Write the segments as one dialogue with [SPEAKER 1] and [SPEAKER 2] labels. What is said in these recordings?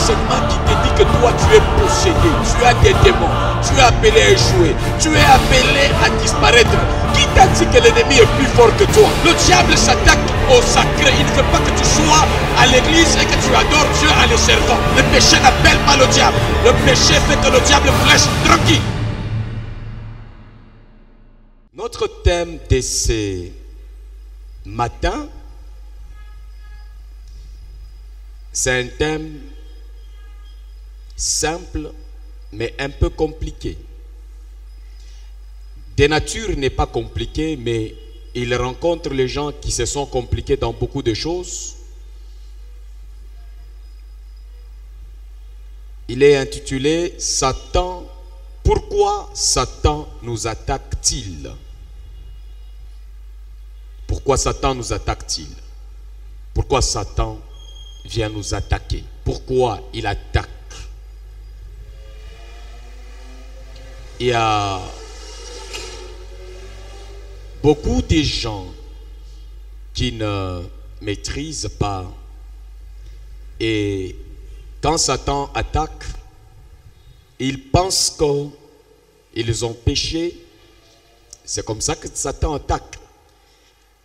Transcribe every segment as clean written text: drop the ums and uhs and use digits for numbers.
[SPEAKER 1] enseignement qui te dit que toi tu es possédé, tu as des démons, tu es appelé à échouer, tu es appelé à disparaître. Qui t'a dit que l'ennemi est plus fort que toi? Le diable s'attaque au sacré. Il ne veut pas que tu sois à l'église et que tu adores Dieu en le servant. Le péché n'appelle pas le diable. Le péché fait que le diable flèche tranquille. Notre thème de ce matin, c'est un thème simple mais un peu compliqué. De nature n'est pas compliqué, mais il rencontre les gens qui se sont compliqués dans beaucoup de choses. Il est intitulé Satan. Pourquoi Satan nous attaque-t-il? Pourquoi Satan nous attaque-t-il? Pourquoi Satan vient nous attaquer? Pourquoi il attaque? Il y a beaucoup de gens qui ne maîtrisent pas, et quand Satan attaque, ils pensent qu'ils ont péché. C'est comme ça que Satan attaque.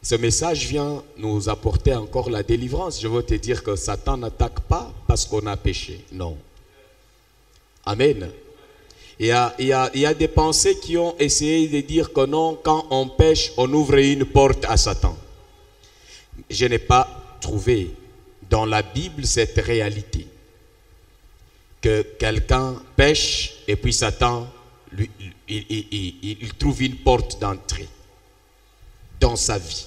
[SPEAKER 1] Ce message vient nous apporter encore la délivrance. Je veux te dire que Satan n'attaque pas parce qu'on a péché. Non. Amen. Il y a des pensées qui ont essayé de dire que non, quand on pêche, on ouvre une porte à Satan. Je n'ai pas trouvé dans la Bible cette réalité. Que quelqu'un pêche et puis Satan, il trouve une porte d'entrée dans sa vie.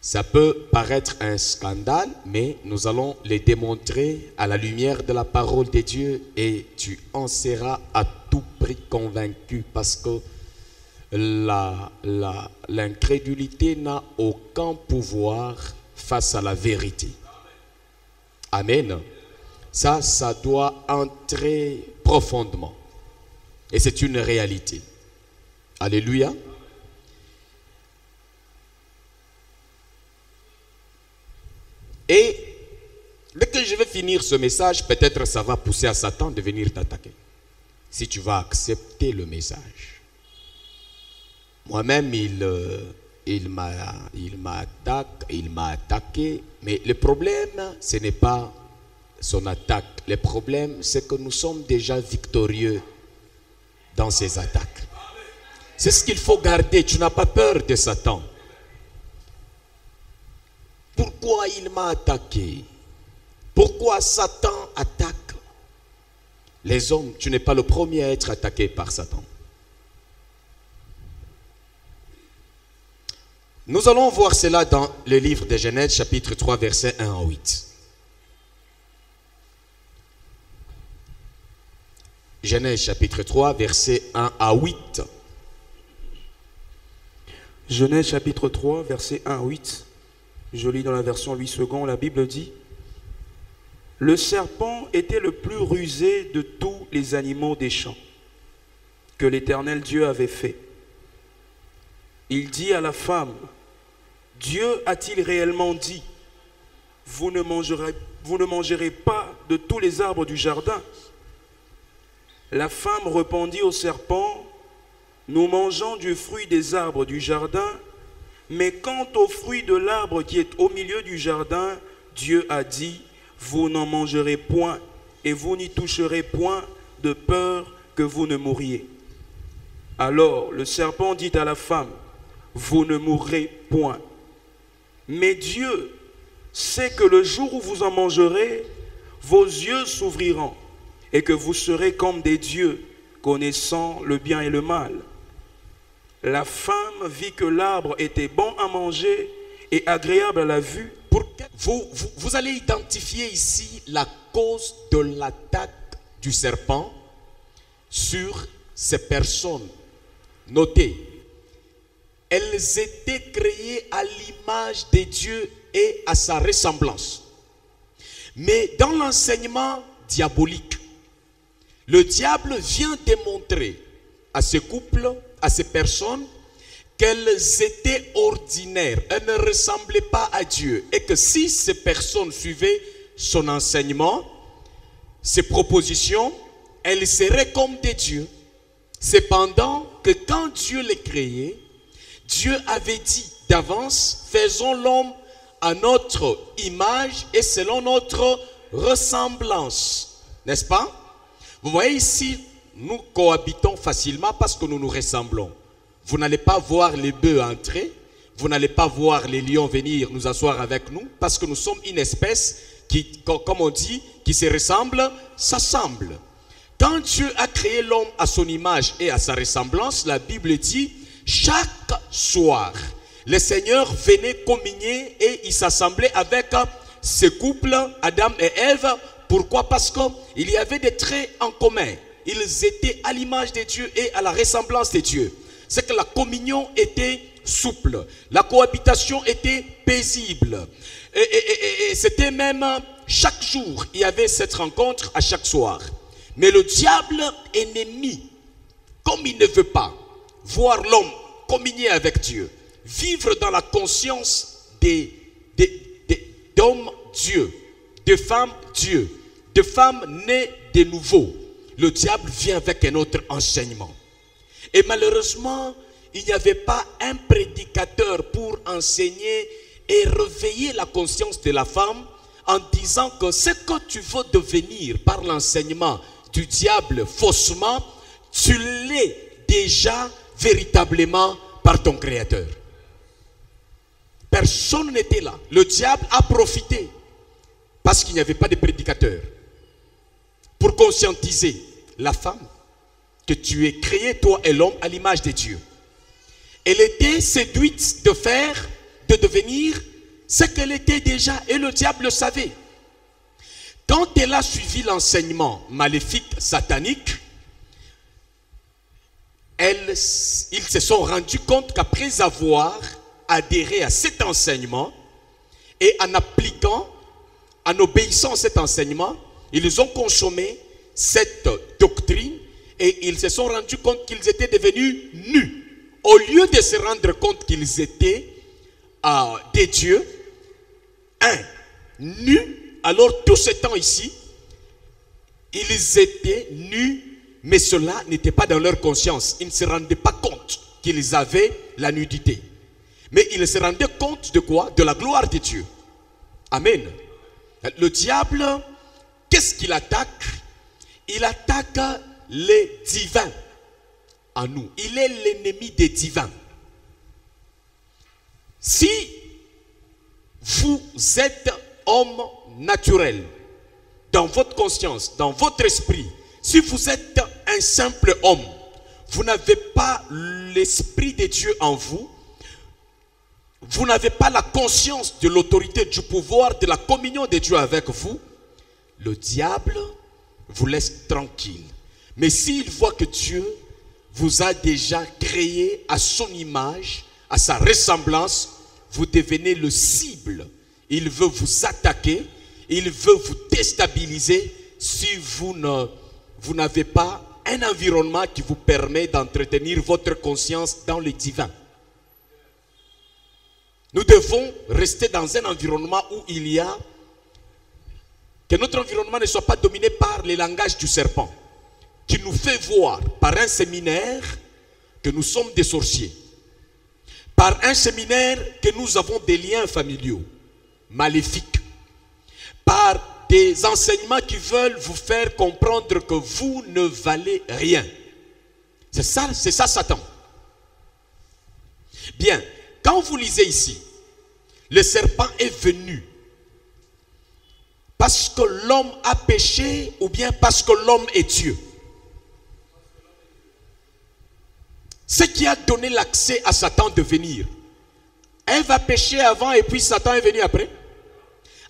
[SPEAKER 1] Ça peut paraître un scandale, mais nous allons le démontrer à la lumière de la parole de Dieu et tu en seras à tout prix convaincu parce que l'incrédulité n'a aucun pouvoir face à la vérité. Amen. Ça doit entrer profondément. Et c'est une réalité. Alléluia. Et dès que je vais finir ce message, peut-être ça va pousser à Satan de venir t'attaquer. Si tu vas accepter le message. Moi-même, il m'a attaqué. Mais le problème, ce n'est pas son attaque. Le problème, c'est que nous sommes déjà victorieux dans ces attaques. C'est ce qu'il faut garder. Tu n'as pas peur de Satan. Pourquoi il m'a attaqué? Pourquoi Satan attaque les hommes? Tu n'es pas le premier à être attaqué par Satan. Nous allons voir cela dans le livre de Genèse, chapitre 3, versets 1 à 8. Genèse, chapitre 3, versets 1 à 8.
[SPEAKER 2] Genèse, chapitre 3, versets 1 à 8. Je lis dans la version 8 secondes, la Bible dit: le serpent était le plus rusé de tous les animaux des champs que l'Éternel Dieu avait fait. Il dit à la femme: Dieu a-t-il réellement dit, vous ne mangerez pas de tous les arbres du jardin? La femme répondit au serpent: nous mangeons du fruit des arbres du jardin, mais quant au fruit de l'arbre qui est au milieu du jardin, Dieu a dit, vous n'en mangerez point et vous n'y toucherez point, de peur que vous ne mouriez. Alors le serpent dit à la femme: vous ne mourrez point. Mais Dieu sait que le jour où vous en mangerez, vos yeux s'ouvriront et que vous serez comme des dieux, connaissant le bien et le mal. La femme vit que l'arbre était bon à manger et agréable à la vue.
[SPEAKER 1] Vous allez identifier ici la cause de l'attaque du serpent sur ces personnes. Notez, elles étaient créées à l'image de Dieu et à sa ressemblance. Mais dans l'enseignement diabolique, le diable vient démontrer à ce couple, à ces personnes, qu'elles étaient ordinaires, elles ne ressemblaient pas à Dieu. Et que si ces personnes suivaient son enseignement, ces propositions, elles seraient comme des dieux. Cependant que quand Dieu les créait, Dieu avait dit d'avance, faisons l'homme à notre image et selon notre ressemblance. N'est-ce pas? Vous voyez ici, nous cohabitons facilement parce que nous nous ressemblons. Vous n'allez pas voir les bœufs entrer, vous n'allez pas voir les lions venir nous asseoir avec nous parce que nous sommes une espèce qui, comme on dit, qui se ressemble, s'assemble. Quand Dieu a créé l'homme à son image et à sa ressemblance, la Bible dit, chaque soir, le Seigneur venait communier et il s'assemblait avec ce couple, Adam et Ève. Pourquoi? Parce qu'il y avait des traits en commun. Ils étaient à l'image de Dieu et à la ressemblance de Dieu. C'est que la communion était souple. La cohabitation était paisible. Et c'était même chaque jour, il y avait cette rencontre à chaque soir. Mais le diable, ennemi, comme il ne veut pas voir l'homme communier avec Dieu, vivre dans la conscience d'hommes Dieu, de femmes Dieu, de femmes nées de nouveau, le diable vient avec un autre enseignement. Et malheureusement, il n'y avait pas un prédicateur pour enseigner et réveiller la conscience de la femme en disant que ce que tu veux devenir par l'enseignement du diable faussement, tu l'es déjà véritablement par ton Créateur. Personne n'était là. Le diable a profité parce qu'il n'y avait pas de prédicateur pour conscientiser la femme que tu es créé, toi et l'homme, à l'image de Dieu. Elle était séduite de devenir ce qu'elle était déjà, et le diable le savait. Quand elle a suivi l'enseignement maléfique, satanique, ils se sont rendus compte qu'après avoir adhéré à cet enseignement et en appliquant, en obéissant à cet enseignement, ils ont consommé cette doctrine et ils se sont rendus compte qu'ils étaient devenus nus. Au lieu de se rendre compte qu'ils étaient des dieux, nus, alors tout ce temps ici, ils étaient nus, mais cela n'était pas dans leur conscience. Ils ne se rendaient pas compte qu'ils avaient la nudité. Mais ils se rendaient compte de quoi? De la gloire de Dieu. Amen. Le diable, qu'est-ce qu'il attaque? Il attaque les divins en nous. Il est l'ennemi des divins. Si vous êtes homme naturel, dans votre conscience, dans votre esprit, si vous êtes un simple homme, vous n'avez pas l'esprit de Dieu en vous, vous n'avez pas la conscience de l'autorité, du pouvoir, de la communion de Dieu avec vous, le diable vous laisse tranquille. Mais s'il voit que Dieu vous a déjà créé à son image, à sa ressemblance, vous devenez le cible. Il veut vous attaquer, il veut vous déstabiliser si vous n'avez pas un environnement qui vous permet d'entretenir votre conscience dans le divin. Nous devons rester dans un environnement où il y a, que notre environnement ne soit pas dominé par les langages du serpent, qui nous fait voir par un séminaire que nous sommes des sorciers, par un séminaire que nous avons des liens familiaux, maléfiques, par des enseignements qui veulent vous faire comprendre que vous ne valez rien. C'est ça Satan. Bien, quand vous lisez ici, le serpent est venu parce que l'homme a péché ou bien parce que l'homme est Dieu. Ce qui a donné l'accès à Satan de venir. Ève a péché avant et puis Satan est venu après.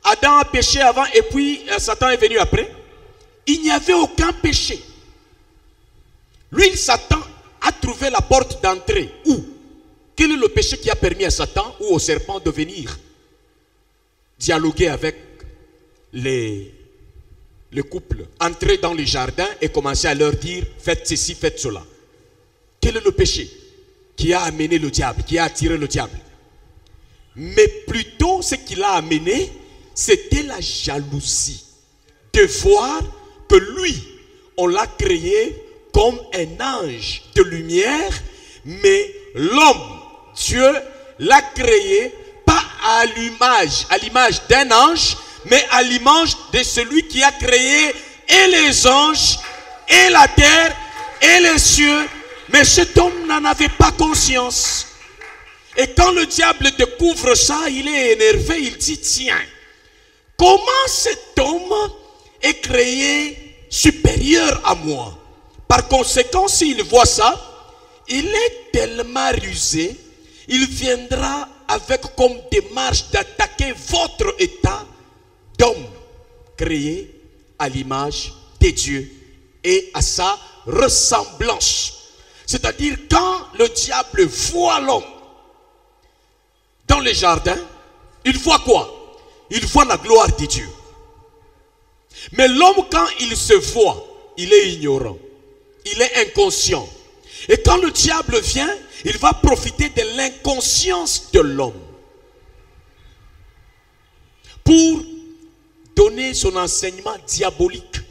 [SPEAKER 1] Adam a péché avant et puis Satan est venu après. Il n'y avait aucun péché. Lui, Satan, a trouvé la porte d'entrée. Où? Quel est le péché qui a permis à Satan ou au serpent de venir dialoguer avec le couple, entrer dans les jardins et commencer à leur dire faites ceci, faites cela? Quel est le péché qui a amené le diable, qui a attiré le diable? Mais plutôt ce qui l'a amené, c'était la jalousie de voir que lui, on l'a créé comme un ange de lumière, mais l'homme, Dieu l'a créé pas à l'image d'un ange, mais à l'image de celui qui a créé et les anges, et la terre, et les cieux. Mais cet homme n'en avait pas conscience. Et quand le diable découvre ça, il est énervé, il dit, tiens, comment cet homme est créé supérieur à moi? Par conséquent, s'il voit ça, il est tellement rusé, il viendra avec comme démarche d'attaquer votre état d'homme créé à l'image de Dieu et à sa ressemblance. C'est-à-dire quand le diable voit l'homme dans les jardins, il voit quoi? Il voit la gloire de Dieu. Mais l'homme, quand il se voit, il est ignorant. Il est inconscient. Et quand le diable vient, il va profiter de l'inconscience de l'homme pour donner son enseignement diabolique.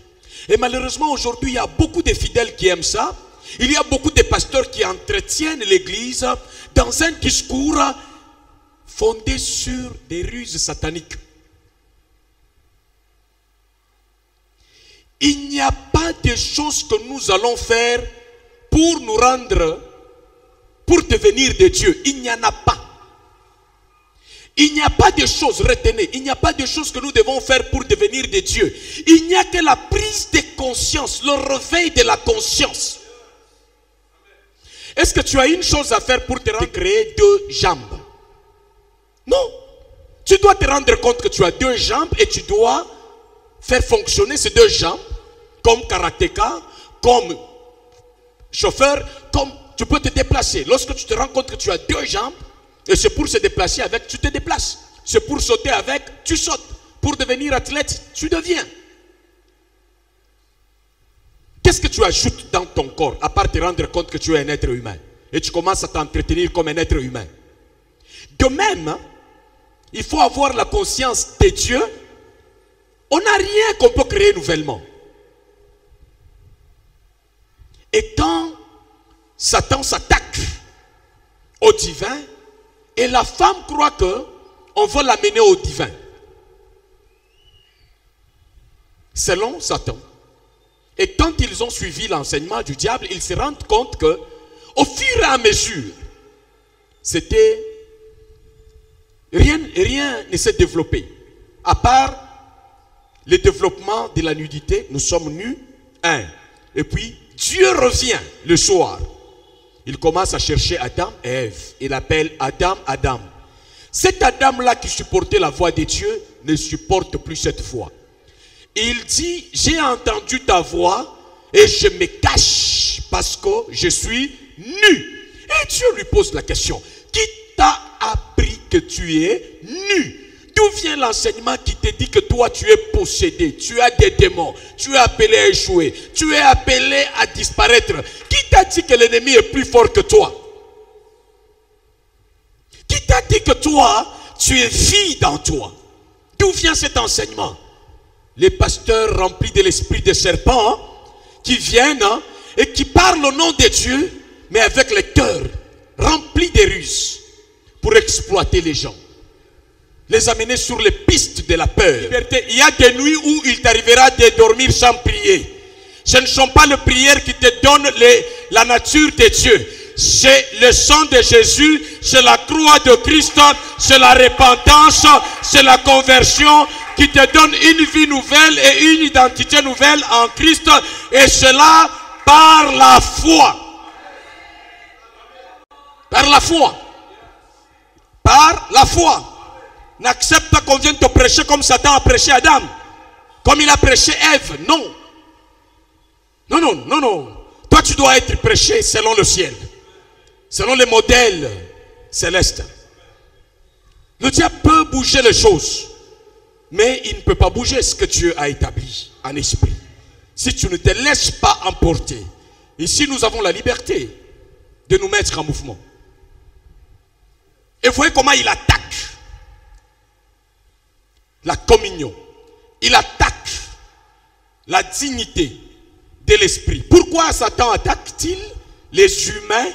[SPEAKER 1] Et malheureusement, aujourd'hui, il y a beaucoup de fidèles qui aiment ça. Il y a beaucoup de pasteurs qui entretiennent l'église dans un discours fondé sur des ruses sataniques. Il n'y a pas de choses que nous allons faire pour nous rendre, pour devenir des dieux. Il n'y en a pas. Il n'y a pas de choses, retenez, il n'y a pas de choses que nous devons faire pour devenir des dieux. Il n'y a que la prise de conscience, le réveil de la conscience. Est-ce que tu as une chose à faire pour te créer deux jambes? Non. Tu dois te rendre compte que tu as deux jambes et tu dois faire fonctionner ces deux jambes comme karatéka, comme chauffeur, comme tu peux te déplacer. Lorsque tu te rends compte que tu as deux jambes, et c'est pour se déplacer avec, tu te déplaces. C'est pour sauter avec, tu sautes. Pour devenir athlète, tu deviens. Qu'est-ce que tu ajoutes dans ton corps, à part te rendre compte que tu es un être humain? Et tu commences à t'entretenir comme un être humain. De même, il faut avoir la conscience de Dieu. On n'a rien qu'on peut créer nouvellement. Et quand Satan s'attaque au divin, et la femme croit qu'on veut l'amener au divin, selon Satan. Et quand ils ont suivi l'enseignement du diable, ils se rendent compte que, au fur et à mesure, c'était rien ne s'est développé. À part le développement de la nudité, nous sommes nus, un. Et puis, Dieu revient le soir. Il commence à chercher Adam et Ève. Il appelle Adam, Adam. Cet Adam-là qui supportait la voix de Dieu ne supporte plus cette voix. Il dit, j'ai entendu ta voix et je me cache parce que je suis nu. Et Dieu lui pose la question, qui t'a appris que tu es nu? D'où vient l'enseignement qui te dit que toi tu es possédé, tu as des démons, tu es appelé à échouer, tu es appelé à disparaître? Qui t'a dit que l'ennemi est plus fort que toi? Qui t'a dit que toi, tu es vie dans toi? D'où vient cet enseignement? Les pasteurs remplis de l'esprit des serpents qui viennent et qui parlent au nom de Dieu, mais avec le cœur rempli de ruses pour exploiter les gens. Les amener sur les pistes de la peur. Il y a des nuits où il t'arrivera de dormir sans prier. Ce ne sont pas les prières qui te donnent la nature de Dieu. C'est le sang de Jésus, c'est la croix de Christ, c'est la repentance, c'est la conversion qui te donne une vie nouvelle et une identité nouvelle en Christ. Et cela par la foi. Par la foi. Par la foi. N'accepte pas qu'on vienne te prêcher comme Satan a prêché Adam. Comme il a prêché Ève. Non. Non, non, non, non. Toi, tu dois être prêché selon le ciel. Selon les modèles célestes. Le diable peut bouger les choses. Mais il ne peut pas bouger ce que Dieu a établi en esprit. Si tu ne te laisses pas emporter. Ici, nous avons la liberté de nous mettre en mouvement. Et voyez comment il attaque la communion. Il attaque la dignité de l'esprit. Pourquoi Satan attaque-t-il les humains?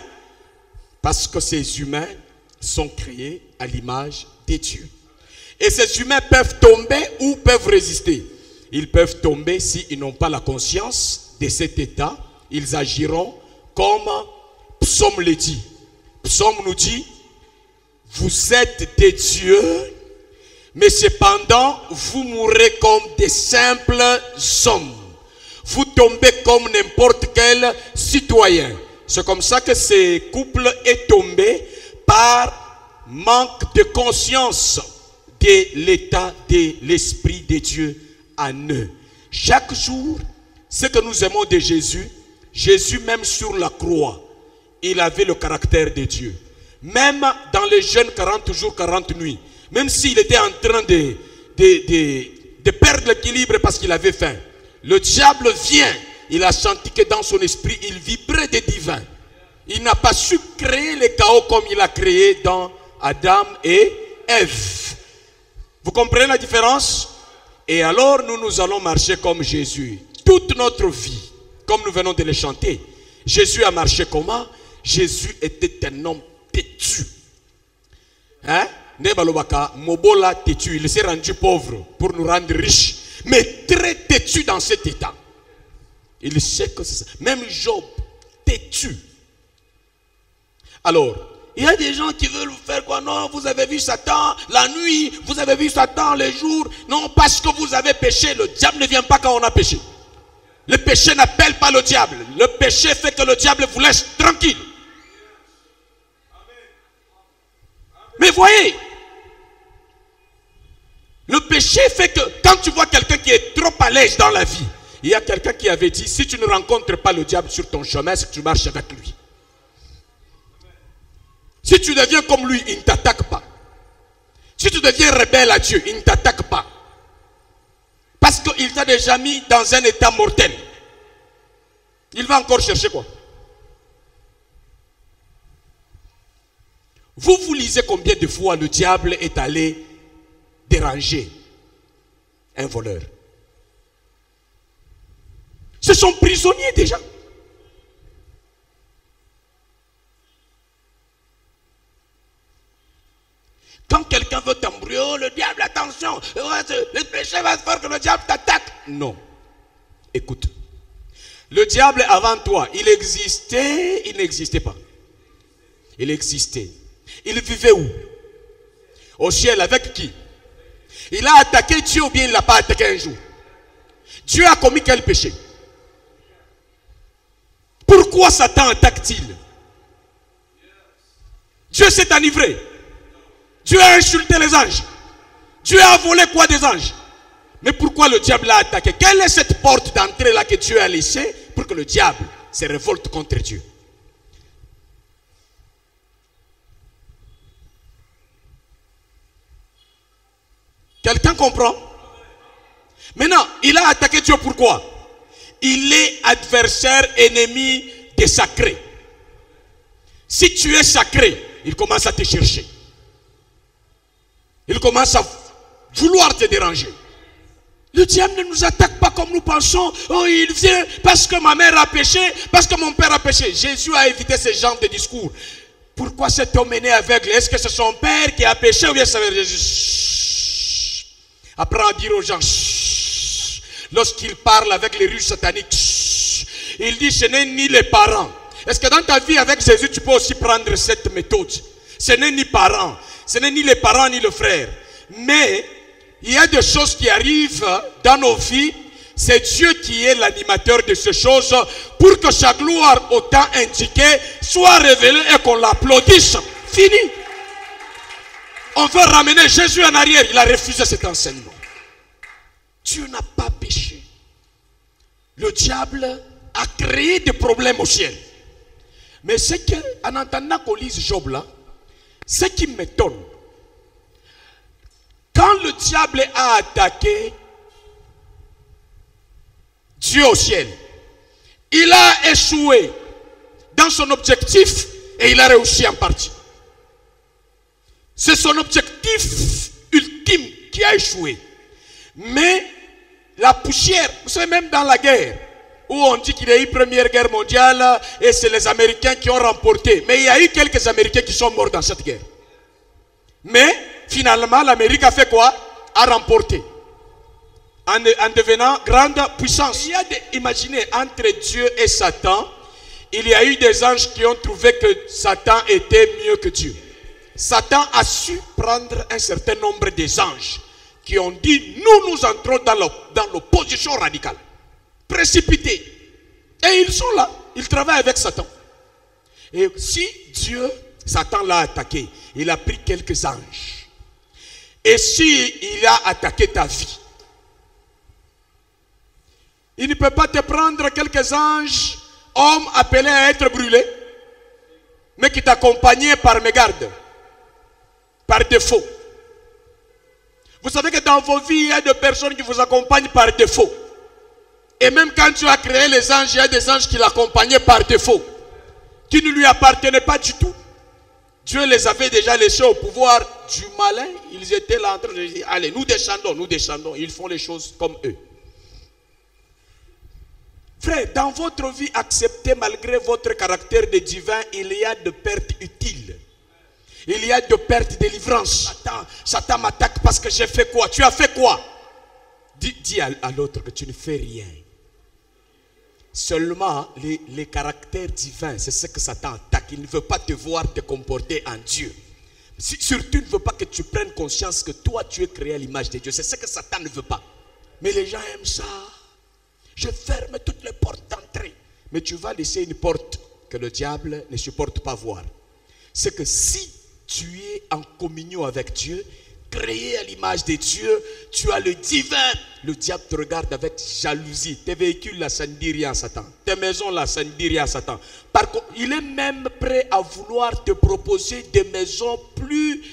[SPEAKER 1] Parce que ces humains sont créés à l'image de Dieu. Et ces humains peuvent tomber ou peuvent résister. Ils peuvent tomber s'ils n'ont pas la conscience de cet état. Ils agiront comme Psaume le dit. Psaume nous dit, vous êtes des dieux, mais cependant, vous mourrez comme des simples hommes. Vous tombez comme n'importe quel citoyen. C'est comme ça que ce couple est tombé par manque de conscience de l'état de l'Esprit de Dieu en eux. Chaque jour, ce que nous aimons de Jésus, Jésus même sur la croix, il avait le caractère de Dieu. Même dans les jeûnes 40 jours, 40 nuits, même s'il était en train de perdre l'équilibre parce qu'il avait faim, le diable vient, il a senti que dans son esprit, il vibrait des divins. Il n'a pas su créer le chaos comme il a créé dans Adam et Ève. Vous comprenez la différence? Et alors, nous allons marcher comme Jésus. Toute notre vie, comme nous venons de le chanter. Jésus a marché comment? Jésus était un homme têtu. Hein? Mobola têtu. Il s'est rendu pauvre pour nous rendre riches. Mais très têtu dans cet état. Il sait que c'est ça. Même Job, têtu. Alors, il y a des gens qui veulent vous faire quoi? Non, vous avez vu Satan la nuit, vous avez vu Satan le jour. Non, parce que vous avez péché. Le diable ne vient pas quand on a péché. Le péché n'appelle pas le diable. Le péché fait que le diable vous laisse tranquille. Mais voyez, le péché fait que quand tu vois quelqu'un qui est trop à l'aise dans la vie, il y a quelqu'un qui avait dit, si tu ne rencontres pas le diable sur ton chemin, c'est que tu marches avec lui. Si tu deviens comme lui, il ne t'attaque pas. Si tu deviens rebelle à Dieu, il ne t'attaque pas. Parce qu'il t'a déjà mis dans un état mortel. Il va encore chercher quoi? Vous lisez combien de fois le diable est allé déranger un voleur? Ce sont prisonniers déjà. Quand quelqu'un veut t'embrouiller, oh, le diable, attention, le péché va faire que le diable t'attaque. Non. Écoute. Le diable avant toi, il existait, il n'existait pas. Il existait. Il vivait où? Au ciel, avec qui? Il a attaqué Dieu ou bien il ne l'a pas attaqué un jour? Dieu a commis quel péché? Pourquoi Satan attaque-t-il? Dieu s'est enivré. Dieu a insulté les anges. Dieu a volé quoi des anges? Mais pourquoi le diable l'a attaqué? Quelle est cette porte d'entrée là que Dieu a laissée pour que le diable se révolte contre Dieu? Quelqu'un comprend? Maintenant, il a attaqué Dieu pourquoi? Il est adversaire, ennemi des sacrés. Si tu es sacré, il commence à te chercher. Il commence à vouloir te déranger. Le diable ne nous attaque pas comme nous pensons. Oh, il vient parce que ma mère a péché, parce que mon père a péché. Jésus a évité ce genre de discours. Pourquoi cet homme est né aveugle? Est-ce que c'est son père qui a péché ou bien ça veut dire Jésus? Apprends à dire aux gens, lorsqu'il parle avec les ruses sataniques, il dit ce n'est ni les parents. Est-ce que dans ta vie avec Jésus, tu peux aussi prendre cette méthode? Ce n'est ni parents, ce n'est ni les parents ni le frère. Mais il y a des choses qui arrivent dans nos vies. C'est Dieu qui est l'animateur de ces choses pour que sa gloire au temps indiqué soit révélée et qu'on l'applaudisse. Fini. On veut ramener Jésus en arrière. Il a refusé cet enseignement. Dieu n'a pas péché. Le diable a créé des problèmes au ciel. Mais c'est qu'en entendant qu'on lise Job là, ce qui m'étonne, quand le diable a attaqué Dieu au ciel, il a échoué dans son objectif et il a réussi en partie. C'est son objectif ultime qui a échoué. Mais la poussière. Vous savez, même dans la guerre, où on dit qu'il y a eu Première Guerre mondiale et c'est les Américains qui ont remporté. Mais il y a eu quelques Américains qui sont morts dans cette guerre. Mais finalement, l'Amérique a fait quoi? A remporté. En devenant grande puissance. Imaginez, entre Dieu et Satan, il y a eu des anges qui ont trouvé que Satan était mieux que Dieu. Satan a su prendre un certain nombre des anges qui ont dit, nous entrons dans l'opposition radicale. Précipités. Et ils sont là. Ils travaillent avec Satan. Et si Dieu, Satan l'a attaqué, il a pris quelques anges. Et si il a attaqué ta vie, il ne peut pas te prendre quelques anges, hommes appelés à être brûlés, mais qui t'accompagnaient par mégarde, par défaut. Vous savez que dans vos vies, il y a des personnes qui vous accompagnent par défaut. Et même quand tu as créé les anges, il y a des anges qui l'accompagnaient par défaut, qui ne lui appartenaient pas du tout. Dieu les avait déjà laissés au pouvoir du malin. Ils étaient là en train de dire, allez, nous descendons. Ils font les choses comme eux. Frère, dans votre vie, acceptez malgré votre caractère de divin, il y a de pertes utiles. Il y a de pertes de délivrance. Satan m'attaque parce que j'ai fait quoi? Tu as fait quoi? Dis à l'autre que tu ne fais rien. Seulement, les caractères divins, c'est ce que Satan attaque. Il ne veut pas te voir te comporter en Dieu. Surtout, il ne veut pas que tu prennes conscience que toi, tu es créé à l'image de Dieu. C'est ce que Satan ne veut pas. Mais les gens aiment ça. Je ferme toutes les portes d'entrée. Mais tu vas laisser une porte que le diable ne supporte pas voir. C'est que si tu es en communion avec Dieu, créé à l'image de Dieu, tu as le divin. Le diable te regarde avec jalousie. Tes véhicules là, ça ne dit rien à Satan. Tes maisons là, ça ne dit rien à Satan. Par contre, il est même prêt à vouloir te proposer des maisons plus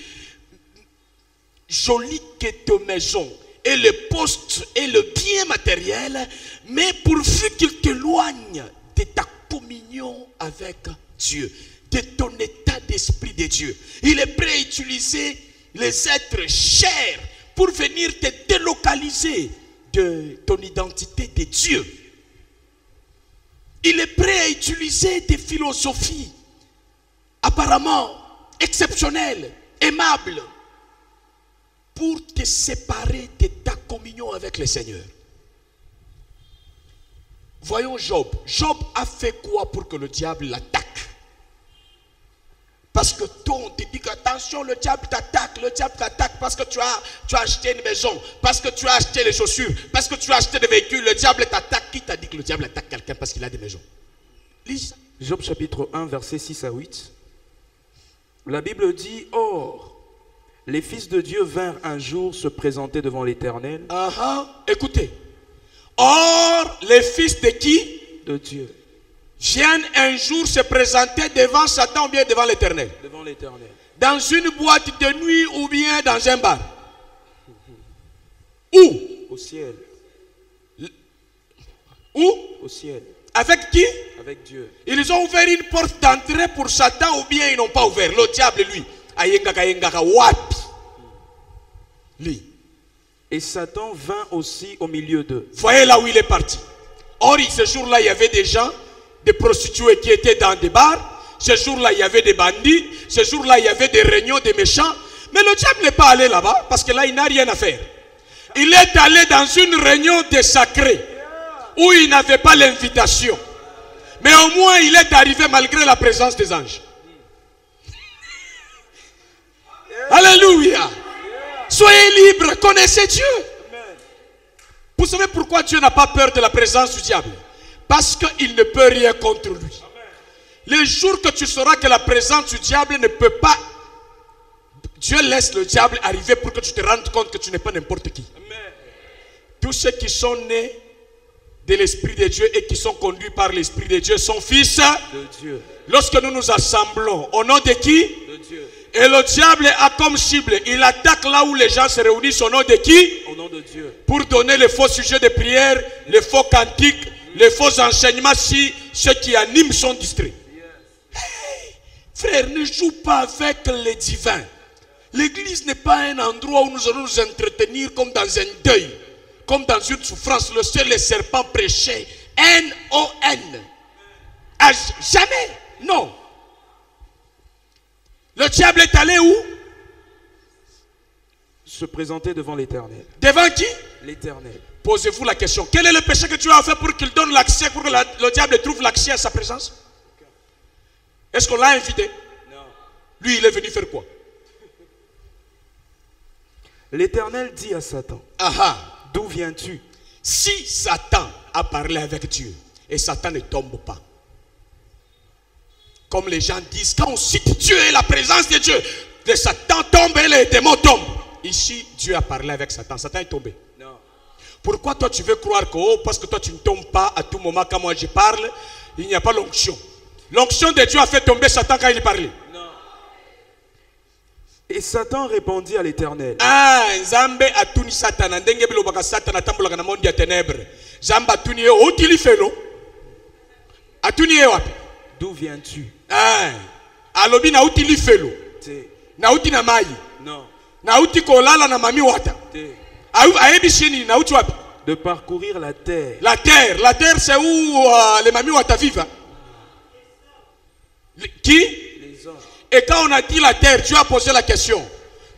[SPEAKER 1] jolies que tes maisons. Et le poste et le bien matériel, mais pourvu qu'il t'éloigne de ta communion avec Dieu, de ton état d'esprit de Dieu. Il est prêt à utiliser les êtres chers pour venir te délocaliser de ton identité de Dieu. Il est prêt à utiliser des philosophies apparemment exceptionnelles, aimables, pour te séparer de ta communion avec le Seigneur. Voyons Job. Job a fait quoi pour que le diable l'attaque? Parce que toi, on te dit qu'attention, le diable t'attaque parce que tu as acheté une maison, parce que tu as acheté les chaussures, parce que tu as acheté des véhicules, le diable t'attaque. Qui t'a dit que le diable attaque quelqu'un parce qu'il a des maisons? Lis.
[SPEAKER 2] Job chapitre 1, versets 6 à 8. La Bible dit, or, les fils de Dieu vinrent un jour se présenter devant l'Éternel.
[SPEAKER 1] Écoutez. Or, les fils de qui?
[SPEAKER 2] De Dieu.
[SPEAKER 1] Viennent un jour se présenter devant Satan ou bien devant l'Éternel?
[SPEAKER 2] Devant l'Éternel.
[SPEAKER 1] Dans une boîte de nuit ou bien dans un bar? Où?
[SPEAKER 2] Au ciel.
[SPEAKER 1] Où?
[SPEAKER 2] Au ciel.
[SPEAKER 1] Avec qui?
[SPEAKER 2] Avec Dieu.
[SPEAKER 1] Ils ont ouvert une porte d'entrée pour Satan ou bien ils n'ont pas ouvert? Le diable, lui. Wapi. Lis.
[SPEAKER 2] Et Satan vint aussi au milieu d'eux.
[SPEAKER 1] Voyez là où il est parti. Or, ce jour-là, il y avait des gens, des prostituées qui étaient dans des bars. Ce jour-là, il y avait des bandits. Ce jour-là, il y avait des réunions des méchants. Mais le diable n'est pas allé là-bas parce que là, il n'a rien à faire. Il est allé dans une réunion des sacrés où il n'avait pas l'invitation. Mais au moins, il est arrivé malgré la présence des anges. Alléluia. Soyez libres, connaissez Dieu. Vous savez pourquoi Dieu n'a pas peur de la présence du diable? Parce qu'il ne peut rien contre lui. Le jour que tu sauras que la présence du diable ne peut pas, Dieu laisse le diable arriver pour que tu te rendes compte que tu n'es pas n'importe qui. Tous ceux qui sont nés de l'Esprit de Dieu et qui sont conduits par l'Esprit de Dieu sont fils
[SPEAKER 2] de Dieu.
[SPEAKER 1] Lorsque nous nous assemblons, au nom de qui?
[SPEAKER 2] De Dieu.
[SPEAKER 1] Et le diable a comme cible, il attaque là où les gens se réunissent au nom de qui?
[SPEAKER 2] Au nom de Dieu.
[SPEAKER 1] Pour donner les faux sujets de prière, les faux cantiques, les faux enseignements si ceux qui animent sont distraits. Hey, frère, ne joue pas avec les divins. L'église n'est pas un endroit où nous allons nous entretenir comme dans un deuil, comme dans une souffrance, le seul les serpents prêchaient N-O-N. Jamais. Non. Le diable est allé où?
[SPEAKER 2] Se présenter devant l'Éternel.
[SPEAKER 1] Devant qui?
[SPEAKER 2] L'Éternel.
[SPEAKER 1] Posez-vous la question. Quel est le péché que tu as fait pour qu'il donne l'accès, pour que le diable trouve l'accès à sa présence? Est-ce qu'on l'a invité?
[SPEAKER 2] Non.
[SPEAKER 1] Lui, il est venu faire quoi?
[SPEAKER 2] L'Éternel dit à Satan, d'où viens-tu?
[SPEAKER 1] Si Satan a parlé avec Dieu et Satan ne tombe pas, comme les gens disent, quand on cite Dieu et la présence de Dieu, le Satan tombe et les démons tombent. Ici, Dieu a parlé avec Satan. Satan est tombé.
[SPEAKER 2] Non.
[SPEAKER 1] Pourquoi toi tu veux croire que parce que toi tu ne tombes pas à tout moment quand moi je parle, il n'y a pas l'onction. L'onction de Dieu a fait tomber Satan quand il parlait.
[SPEAKER 2] Non. Et Satan répondit à l'Éternel.
[SPEAKER 1] Nzambe atuni Satan ndenge bilobaka Satan atambolaka na monde ya ténèbres. Nzambe atuni yo otili felo. Atuni yo wapi?
[SPEAKER 2] D'où viens-tu?
[SPEAKER 1] Alobi na utili felo. Na uti na mai.
[SPEAKER 2] Non.
[SPEAKER 1] Na uti kolala na mami wata.
[SPEAKER 2] De parcourir la terre.
[SPEAKER 1] La terre c'est où les mamies wata vivent. Qui?
[SPEAKER 2] Les hommes.
[SPEAKER 1] Et quand on a dit la terre, Dieu a posé la question.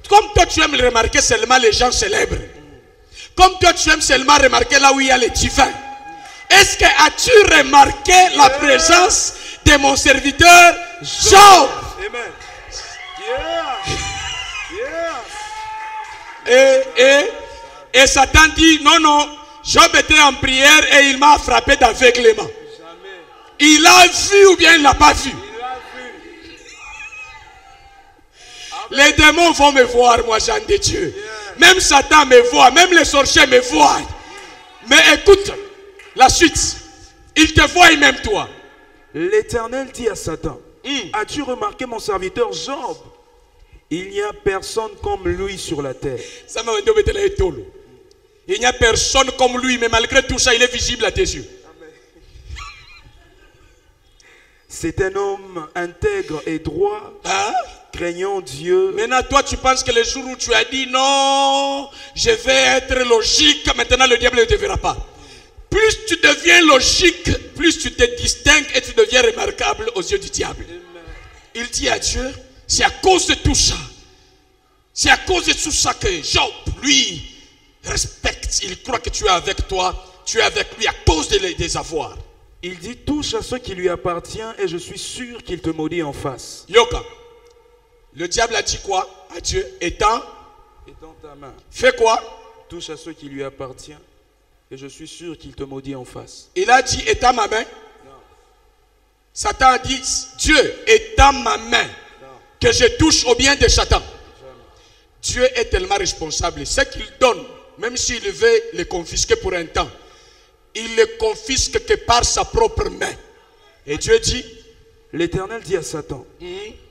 [SPEAKER 1] Comme toi tu aimes remarquer seulement les gens célèbres. Comme toi tu aimes seulement remarquer là où il y a les divins. Est-ce que as-tu remarqué la présence de mon serviteur Job?
[SPEAKER 2] Amen.
[SPEAKER 1] Et Satan dit, non, Job était en prière et il m'a frappé d'aveuglement. Il a vu ou bien il n'a pas vu? Les démons vont me voir, moi, Jean de Dieu. Même Satan me voit, même les sorciers me voient. Mais écoute, la suite. Il te voit et même toi.
[SPEAKER 2] L'Éternel dit à Satan, as-tu remarqué mon serviteur Job? Il n'y a personne comme lui sur la terre.
[SPEAKER 1] Il n'y a personne comme lui, mais malgré tout ça, il est visible à tes yeux.
[SPEAKER 2] C'est un homme intègre et droit, craignant Dieu.
[SPEAKER 1] Maintenant, toi, tu penses que le jour où tu as dit non, je vais être logique, maintenant le diable ne te verra pas. Plus tu deviens logique, plus tu te distingues et tu deviens remarquable aux yeux du diable. Il dit à Dieu, c'est à cause de tout ça. C'est à cause de tout ça que Job, lui, respecte. Il croit que tu es avec toi. Tu es avec lui à cause des avoirs.
[SPEAKER 2] Il dit, touche à ce qui lui appartient et je suis sûr qu'il te maudit en face.
[SPEAKER 1] Yoka. Le diable a dit quoi à Dieu? Étends
[SPEAKER 2] ta main.
[SPEAKER 1] Fais quoi?
[SPEAKER 2] Touche à ce qui lui appartient et je suis sûr qu'il te maudit en face.
[SPEAKER 1] Il a dit, étends ma main.
[SPEAKER 2] Non.
[SPEAKER 1] Satan a dit, Dieu, étends ma main.
[SPEAKER 2] Non.
[SPEAKER 1] Que je touche au bien de Satan.
[SPEAKER 2] Jamais.
[SPEAKER 1] Dieu est tellement responsable. Ce qu'il donne, même s'il veut le confisquer pour un temps, il le confisque que par sa propre main. Et Dieu dit,
[SPEAKER 2] l'Éternel dit à Satan,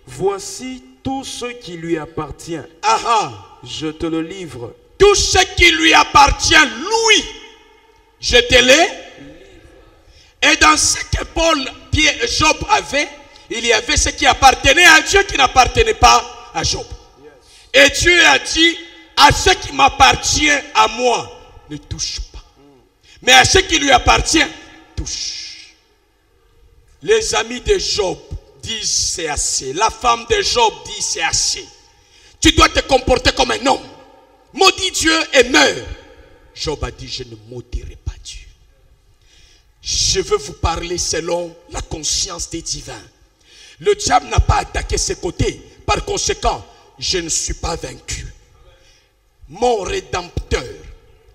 [SPEAKER 2] voici tout ce qui lui appartient. Je te le livre.
[SPEAKER 1] Tout ce qui lui appartient, lui, je te l'ai. Et dans ce que Job avait, il y avait ce qui appartenait à Dieu qui n'appartenait pas à Job. Et Dieu a dit, à ce qui m'appartient à moi, ne touche pas. Mais à ce qui lui appartient, touche. Les amis de Job disent c'est assez. La femme de Job dit c'est assez. Tu dois te comporter comme un homme. Maudis Dieu et meurs. Job a dit je ne maudirai pas Dieu. Je veux vous parler selon la conscience des divins. Le diable n'a pas attaqué ses côtés. Par conséquent, je ne suis pas vaincu. Mon rédempteur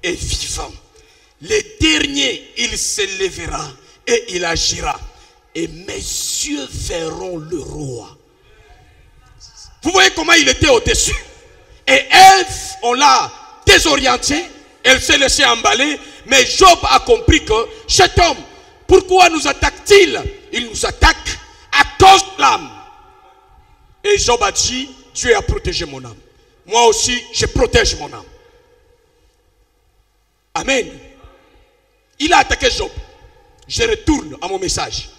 [SPEAKER 1] est vivant. Le dernier, il se lèvera et il agira. Et mes yeux verront le roi. Vous voyez comment il était au-dessus. Et Ève, on l'a désorienté. Elle s'est laissée emballer. Mais Job a compris que cet homme, pourquoi nous attaque-t-il? Il nous attaque à cause de l'âme. Et Job a dit, Dieu a protégé mon âme. Moi aussi, je protège mon âme. Amen. Il a attaqué Job. Je retourne à mon message.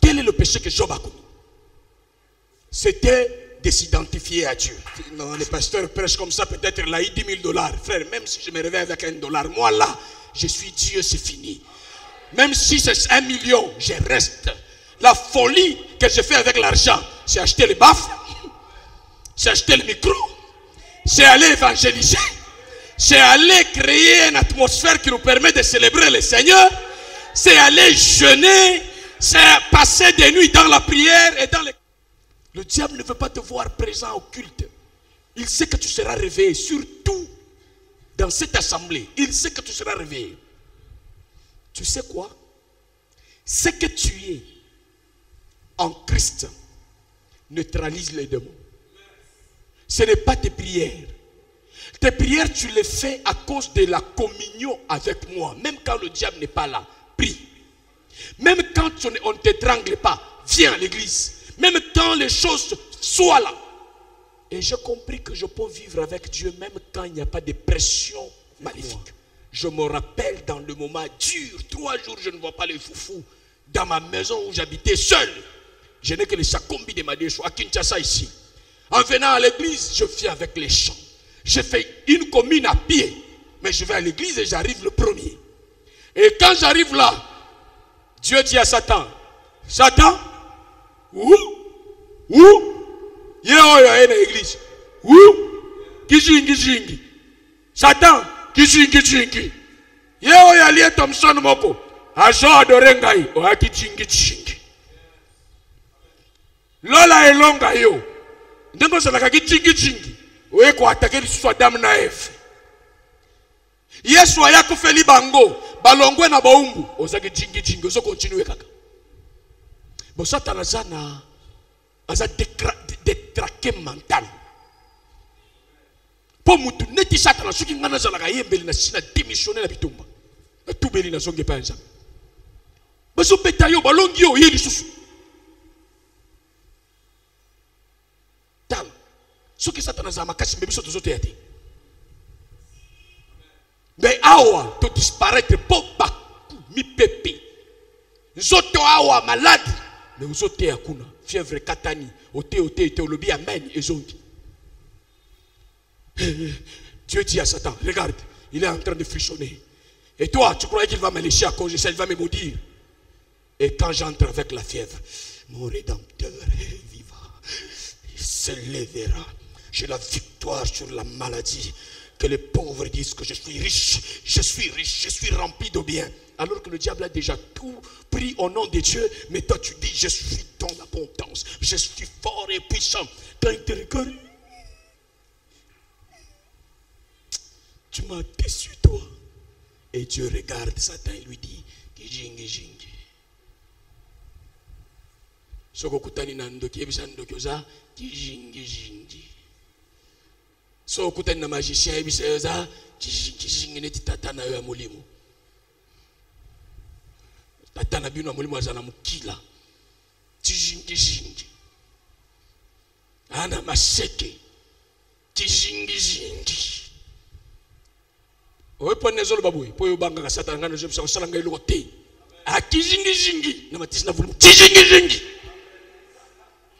[SPEAKER 1] Quel est le péché que Job a commis? C'était
[SPEAKER 3] de s'identifier à Dieu. Non, les pasteurs prêchent comme ça, peut-être il a eu 10 000 $. Frère, même si je me réveille avec $1, moi là, je suis Dieu, c'est fini. Même si c'est 1 million, je reste. La folie que je fais avec l'argent, c'est acheter les baffes, c'est acheter le micro, c'est aller évangéliser, c'est aller créer une atmosphère qui nous permet de célébrer le Seigneur, c'est aller jeûner, c'est passer des nuits dans la prière et dans les... Le diable ne veut pas te voir présent au culte. Il sait que tu seras réveillé, surtout dans cette assemblée. Il sait que tu seras réveillé. Tu sais quoi? Ce que tu es en Christ neutralise les démons. Ce n'est pas tes prières. Tes prières, tu les fais à cause de la communion avec moi. Même quand le diable n'est pas là, prie. Même quand on ne t'étrangle pas, viens à l'église. Même quand les choses soient là. Et j'ai compris que je peux vivre avec Dieu même quand il n'y a pas de pression maléfique. Je me rappelle dans le moment dur, 3 jours je ne vois pas les foufous. Dans ma maison où j'habitais seul. Je n'ai que les sakombi de Madécho à Kinshasa ici. En venant à l'église, je viens avec les chants. Je fais une commune à pied. Mais je vais à l'église et j'arrive le premier. Et quand j'arrive là, Dieu dit à Satan, Satan, où il y a une église. Où Kijingi. Satan, Kijingi. Il y a lié Thompson Moko. Ajo adorengai. Oya Kijingi. Lola elonga yo. Ndembo salaka Kijingi. Oye ko attaquer lisusu Adam na Eve. Yesu aya kufeli bango. Balongwe na baumbu. Ozaki Kijingi. Ozo continue kaka. Bo Satan azana. Aza détraqué mental. Pour mutu neti Satan soki ngana zalaka yembeli na sina démissionner na bitumba. Na tubeli na zonge pa nzambe. Baso betayo balongi yo yeli susu. Tal. Soki Satan aza makasi mbebiso tozote yate. Mais awa to disparaître pour baku mi pepe. Nzoto awa malade. Mais vous ôtez à kuna, fièvre katani, ote, olobi amen, et zongi. Dieu dit à Satan, regarde, il est en train de frissonner. Et toi, tu croyais qu'il va me laisser à cause de ça, il va me maudire. Et quand j'entre avec la fièvre, mon Rédempteur est vivant. Il se lèvera. J'ai la victoire sur la maladie. Que les pauvres disent que je suis riche, je suis rempli de biens. Alors que le diable a déjà tout pris au nom de Dieu. Mais toi tu dis, je suis dans l'abondance. Je suis fort et puissant. Quand il te regarde, tu m'as déçu toi. Et Dieu regarde Satan et lui dit, Kijingi. Soko kutani na ndoki, ebisa ndoki oza, Kijingi. So kutani na magicien ebisa oza, Kijingi neti tata na yo ya molimo. Tata na bino molimo azana mukila. Kijingi. Ana maseke. Kijingi. Owe pone zolo baboy, po yo banga ka Satan ngana jebisa ko salanga iloko te. A kijingi na matisi na vulu. Kijingi.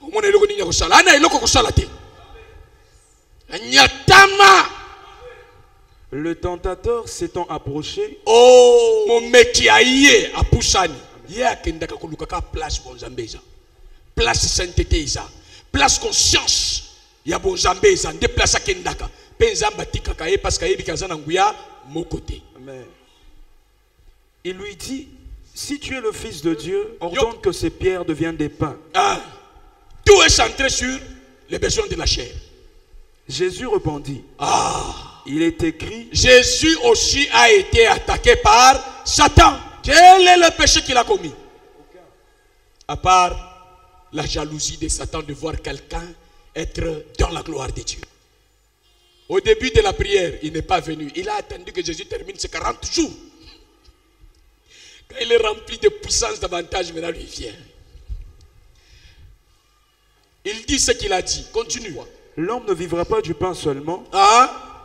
[SPEAKER 3] Omona iloko ninya ko sala, ana iloko ko sala te. Nyatama.
[SPEAKER 2] Le tentateur s'étant approché,
[SPEAKER 3] oh, mon mec qui a yé à Poussani, yé a kendaka kolukaka place bon zambeza, place sainteté isa, place conscience, ya bon zambeza, de place à kendaka, penzamba tikaka ye parce que yebi kazana nguya mon côté.
[SPEAKER 2] Amen. Il lui dit, si tu es le Fils de Dieu, ordonne que ces pierres deviennent des pains.
[SPEAKER 3] Ah, tout est centré sur les besoins de la chair.
[SPEAKER 2] Jésus répondit, il est écrit,
[SPEAKER 3] Jésus aussi a été attaqué par Satan. Quel est le péché qu'il a commis? À part la jalousie de Satan de voir quelqu'un être dans la gloire de Dieu. Au début de la prière, il n'est pas venu. Il a attendu que Jésus termine ses 40 jours. Quand il est rempli de puissance davantage, maintenant il vient. Il dit ce qu'il a dit. Continue.
[SPEAKER 2] L'homme ne vivra pas du pain seulement,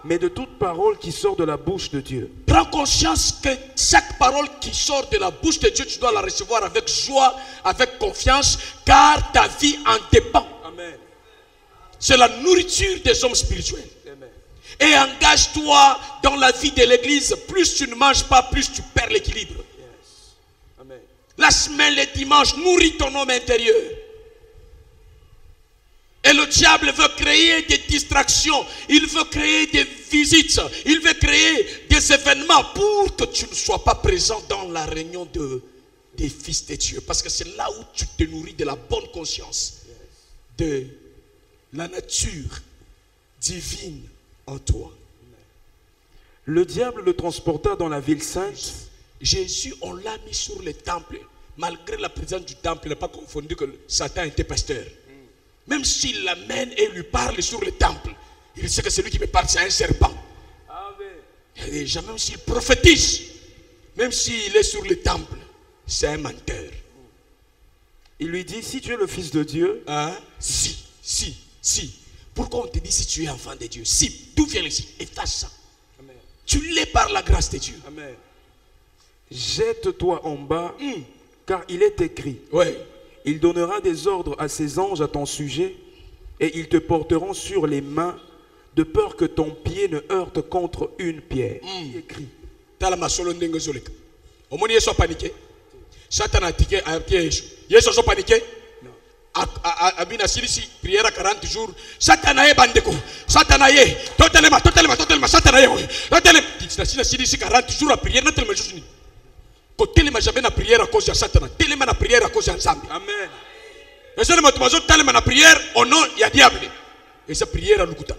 [SPEAKER 2] mais de toute parole qui sort de la bouche de Dieu.
[SPEAKER 3] Prends conscience que chaque parole qui sort de la bouche de Dieu, tu dois la recevoir avec joie, avec confiance, car ta vie en dépend.
[SPEAKER 2] Amen.
[SPEAKER 3] C'est la nourriture des hommes spirituels. Et engage-toi dans la vie de l'église. Plus tu ne manges pas, plus tu perds l'équilibre. La semaine, les dimanches, nourris ton homme intérieur. Et le diable veut créer des distractions. Il veut créer des visites. Il veut créer des événements pour que tu ne sois pas présent dans la réunion des fils de Dieu. Parce que c'est là où tu te nourris de la bonne conscience. De la nature divine en toi.
[SPEAKER 2] Le diable le transporta dans la ville sainte.
[SPEAKER 3] Jésus, on l'a mis sur le temple. Malgré la présence du temple, il n'a pas confondu que Satan était pasteur. Même s'il l'amène et lui parle sur le temple, il sait que celui qui me parle, c'est un serpent. Amen. Et même s'il prophétise, même s'il est sur le temple, c'est un menteur.
[SPEAKER 2] Il lui dit, si tu es le fils de Dieu,
[SPEAKER 3] hein? Si. Pourquoi on te dit si tu es enfant de Dieu? Si, tout vient ici, efface ça. Amen. Tu l'es par la grâce de Dieu.
[SPEAKER 2] Amen. Jette-toi en bas, car il est écrit.
[SPEAKER 3] Ouais.
[SPEAKER 2] Il donnera des ordres à ses anges à ton sujet, et ils te porteront sur les mains, de peur que ton pied ne heurte contre une pierre. Écrit.
[SPEAKER 3] Omoni Yesu a paniqué. Satan a tiqué à pied. Yesu a paniqué. Abina silisi prière à 40 jours. Satan a bandeko. Satan a totalement. Satan a totalement. Silisi 40 jours à prière. Not tellement juste. Côté les jamais na prière à cause de Satan. Tellement na prière à cause de Zambi. Amen. Mais c'est le motomazo tellement na prière au nom il y a diable. Et sa prière à Lukuta.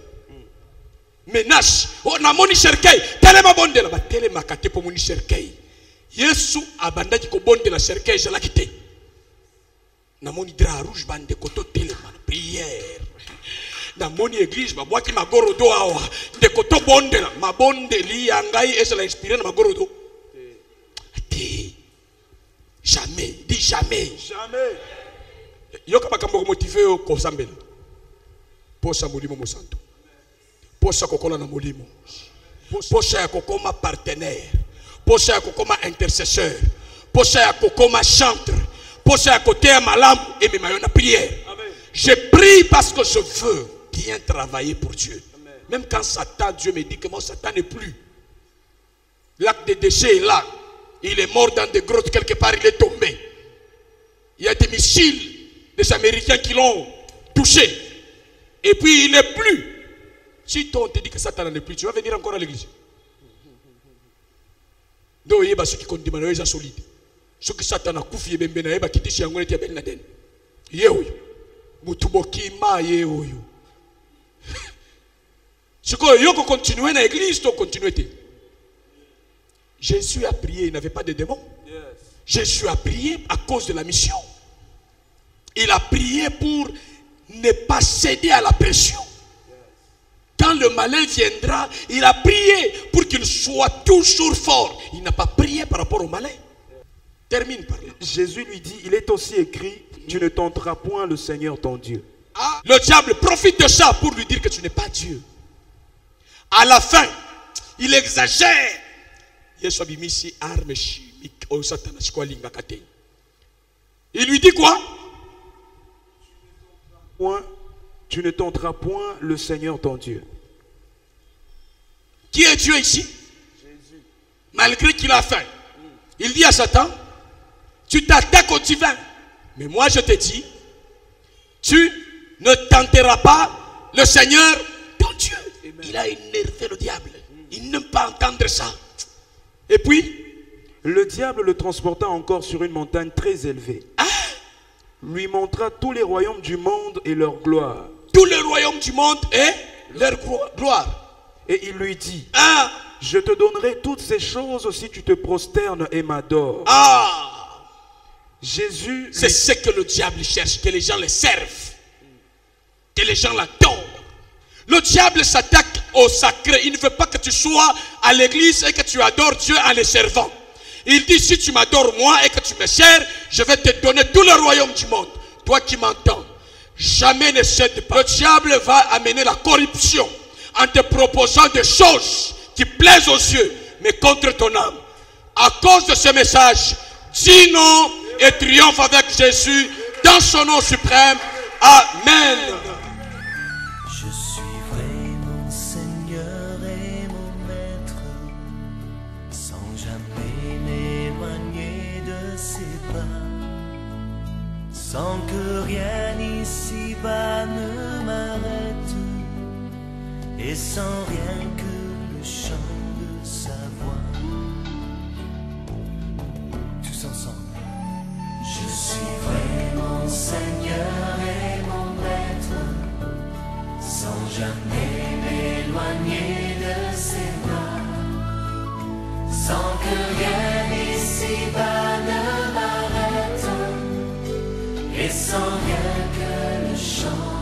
[SPEAKER 3] Menace. Oh na moni cercueil. Tellement bonde là. Tellement kate pour moni cercueil. Yesu abandaki ko bonde la cercueil je la quitté. Na moni drap rouge bande koto tellement prière. Na moni église ba boaki magorodo awa. De koto bonde la. Ma bonde li angai et ça l'a inspiré na magorodo. Jamais, dis jamais.
[SPEAKER 2] Jamais.
[SPEAKER 3] Yoka bakambo motivé ko sambela. Posa molimo mosanto. Posa kokola na molimo. Posa ya kokoma partenaire. Posa ya kokoma intercesseur. Posa ya kokoma chanteur. Posa ya kotea malamu et me mayo na prière. Je prie parce que je veux bien travailler pour Dieu. Amen. Même quand Satan, Dieu me dit que mon Satan n'est plus. L'acte de décès est là. Il est mort dans des grottes quelque part, il est tombé. Il y a des missiles des Américains qui l'ont touché. Et puis il n'est plus. Si toi on te dit que Satan n'est plus, tu vas venir encore à l'église. Donc il y a ceux qui condamnent, ils sont solides. Ceux qui Satan a koufi et bembena, ils ont quitté chez Angoulé et Ben Laden. Yehoyo. Mutuboki ma yehoyo. Ce que yo continuer dans l'église, tu continues. Jésus a prié, il n'avait pas de démons. Yes. Jésus a prié à cause de la mission. Il a prié pour ne pas céder à la pression. Yes. Quand le malin viendra, il a prié pour qu'il soit toujours fort. Il n'a pas prié par rapport au malin. Termine par là.
[SPEAKER 2] Jésus lui dit, il est aussi écrit, tu ne tenteras point le Seigneur ton Dieu.
[SPEAKER 3] Ah, le diable profite de ça pour lui dire que tu n'es pas Dieu. À la fin, il exagère. Il lui dit quoi?
[SPEAKER 2] Tu ne tenteras point le Seigneur ton Dieu.
[SPEAKER 3] Qui est Dieu ici? Jésus. Malgré qu'il a faim, il dit à Satan, tu t'attaques au divin. Mais moi je te dis, tu ne tenteras pas le Seigneur ton Dieu. Amen. Il a énervé le diable. Il n'aime pas entendre ça. Et puis,
[SPEAKER 2] le diable le transporta encore sur une montagne très élevée. Ah! Lui montra tous les royaumes du monde et leur gloire.
[SPEAKER 3] Tous les royaumes du monde et leur gloire.
[SPEAKER 2] Et il lui dit, ah! Je te donnerai toutes ces choses si tu te prosternes et m'adores.
[SPEAKER 3] Ah!
[SPEAKER 2] Jésus...
[SPEAKER 3] C'est ce que le diable cherche, que les gens le servent. Que les gens l'adorent. Le diable s'attaque au sacré. Il ne veut pas que tu sois à l'église et que tu adores Dieu en le servant. Il dit, si tu m'adores moi et que tu me sers, je vais te donner tout le royaume du monde. Toi qui m'entends, jamais ne cède pas. Le diable va amener la corruption en te proposant des choses qui plaisent aux yeux, mais contre ton âme. À cause de ce message, dis non et triomphe avec Jésus dans son nom suprême. Amen.
[SPEAKER 4] sans que rien ici-bas ne m'arrête, et sans rien que le chant de sa voix. Tous ensemble. Je suivrai mon Seigneur et mon Maître, sans jamais m'éloigner de ses bras, sans que rien ici-bas ne m'arrête, et sans rien que le chant